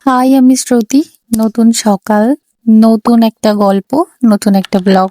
High, আমি শ্রুতি। নতুন সকাল, নতুন একটা গল্প, নতুন একটা ব্লগ।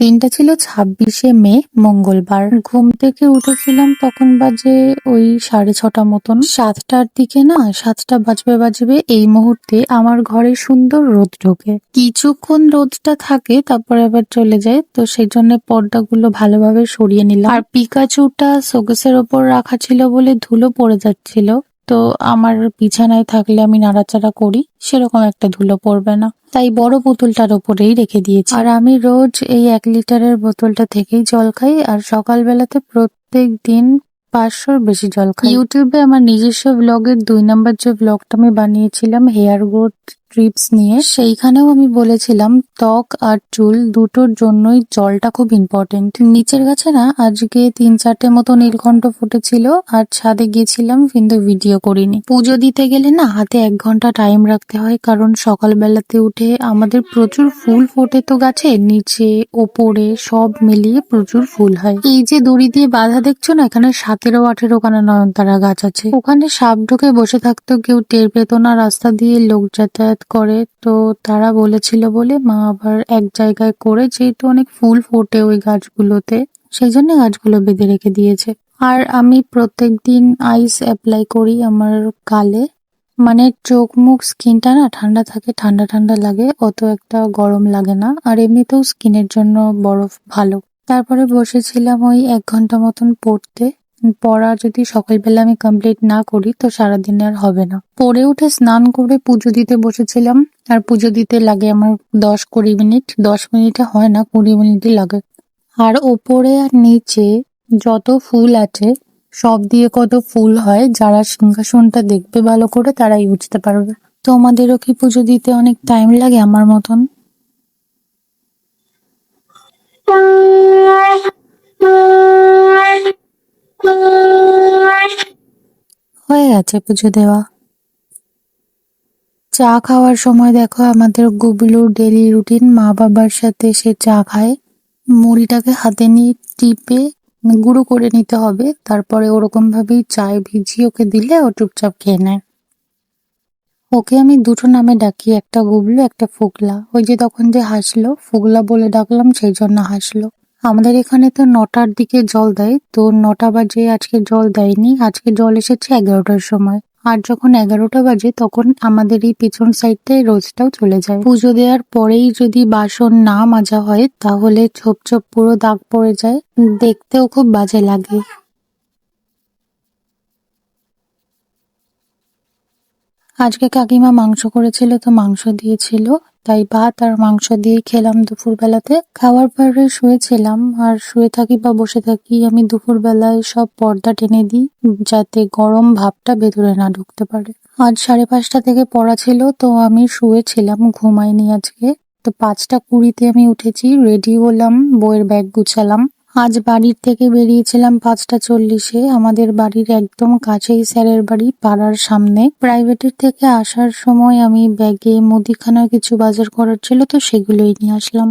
দিনটা ছিল 26শে মে, মঙ্গলবার। ঘুম থেকে উঠেছিলাম তখন বাজে ওই 6:30 মতন। 7টার দিকে না, 7টা বাজবে বাজবে এই মুহূর্তে আমার ঘরে সুন্দর রোদ ঢোকে। কিছুক্ষণ রোদটা থাকে, তারপরে আবার চলে যায়, তো সেই জন্য পর্দাগুলো ভালোভাবে সরিয়ে নিলাম। আর পিকাচুটা শোকেসের ওপর রাখা ছিল বলে ধুলো পড়ে যাচ্ছিল। তো আমার বিছানায় থাকলে আমি নাড়াচাড়া করি, সেরকম একটা ধুলো পড়বে না, তাই বড় বোতলটার ওপরেই রেখে দিয়েছি। আর আমি রোজ এই 1 লিটারের বোতলটা থেকেই জল খাই, আর সকালবেলাতে প্রত্যেক দিন 500-র বেশি জল খাই। ইউটিউবে আমার নিজস্ব ব্লগের 2 নম্বর যে ব্লগটা আমি বানিয়েছিলাম হেয়ার গ্রোথ ট্রিপস নিয়ে, সেইখানেও আমি বলেছিলাম ত্বক আর চুল দুটোর জন্যই জলটা খুব ইম্পর্টেন্ট। নিচের গাছে না আজকে 3-4টে মতো নীলকণ্ঠ ফুটেছিল, আর ছাদে গিয়েছিলাম কিন্তু ভিডিও করিনি। পুজো দিতে গেলে না হাতে 1 ঘন্টা টাইম রাখতে হয়, কারণ সকালবেলাতে উঠে আমাদের প্রচুর ফুল ফোটে তো গাছে, নিচে ওপরে সব মিলিয়ে প্রচুর ফুল হয়। এই যে দড়ি দিয়ে বাঁধা দেখছো না, এখানে 17-18খানা নয়নতারা গাছ আছে। ওখানে সাপ ঢুকে বসে থাকতো, কেউ টের পেত না। রাস্তা দিয়ে লোক যাতায়াত করে, তো তারা বলেছিল বলে মা আবার এক জায়গায় করে, যেহেতু অনেক ফুল ফোটে ওই গাছগুলোতে, সেই জন্য গাছগুলো বেঁধে রেখে দিয়েছে। আর আমি প্রত্যেকদিন আইস অ্যাপ্লাই করি আমার গালে, মানে চোখ মুখ স্কিনটা না ঠান্ডা থাকে, ঠান্ডা ঠান্ডা লাগে, অত একটা গরম লাগে না। আর এমনিতেও স্কিনের জন্য বরফ ভালো। তারপরে বসেছিলাম ওই 1 ঘন্টা মতন পড়তে। পড়া যদি সকালবেলা আমি কমপ্লিট না করি তো সারাদিনে আর হবে না। পড়ে উঠে স্নান করে পুজো দিতে বসেছিলাম। আর পুজো দিতে লাগে আমার 10-20 মিনিট। 10 মিনিটে হয় না, 20 মিনিটই লাগে। আর ওপরে আর নিচে যত ফুল আছে সব দিয়ে কত ফুল হয়, যারা সিংহাসনটা দেখবে ভালো করে তারাই বুঝতে পারবে। তোমাদেরও কি পুজো দিতে অনেক টাইম লাগে আমার মতন? হয়ে গেছে পুজো দেওয়া। চা খাওয়ার সময় দেখো আমাদের গুবলুর ডেলি রুটিন, মা বাবার সাথে সে চা খায়। মুড়িটাকে হাতে নিয়ে টিপে গুঁড়ো করে নিতে হবে, তারপরে ওরকম ভাবেই চায় ভিজিয়ে ওকে দিলে ও চুপচাপ খেয়ে নেয়। ওকে আমি দুটো নামে ডাকি, একটা গুবলু, একটা ফুগলা। ওই যে তখন যে হাসলো, ফুগলা বলে ডাকলাম সেই জন্য হাসলো। আমাদের এখানে তো 9টার দিকে জল দেয়, তো 9টা বাজে আজকে জল দেয়নি, আজকে জল এসেছে 11টার সময়। আর যখন 11টা বাজে তখন আমাদের এই পিছন সাইডটায় রোজটাও চলে যায়। পুজো দেওয়ার পরেই যদি বাসন না মাজা হয় তাহলে ছোপ ছোপ পুরো দাগ পড়ে যায়, দেখতেও খুব বাজে লাগে। আজকে কাকিমা মাংস করেছিল, তো মাংস দিয়েছিল, তাই ভাত আর মাংস দিয়ে খেলাম দুপুরবেলাতে। খাওয়ার পরে শুয়েছিলাম, আর শুয়ে থাকি বা বসে থাকি আমি দুপুরবেলায় সব পর্দা টেনে দিই, যাতে গরম ভাবটা ভেতরে না ঢুকতে পারে। আজ 5:30 থেকে পড়া ছিল, তো আমি শুয়েছিলাম, ঘুমাইনি আজকে। তো 5টা 20-তে আমি উঠেছি, রেডি হলাম, বইয়ের ব্যাগ গুছালাম। আজ বাড়ির থেকে বেরিয়েছিলাম 5টা 40-এ। আমাদের বাড়ির একদম কাছেই স্যারের বাড়ি, পাড়ার সামনে। প্রাইভেটের থেকে আসার সময় আমি ব্যাগে মুদিখানার কিছু বাজার করার ছিল, তো সেগুলোই নিয়ে আসলাম।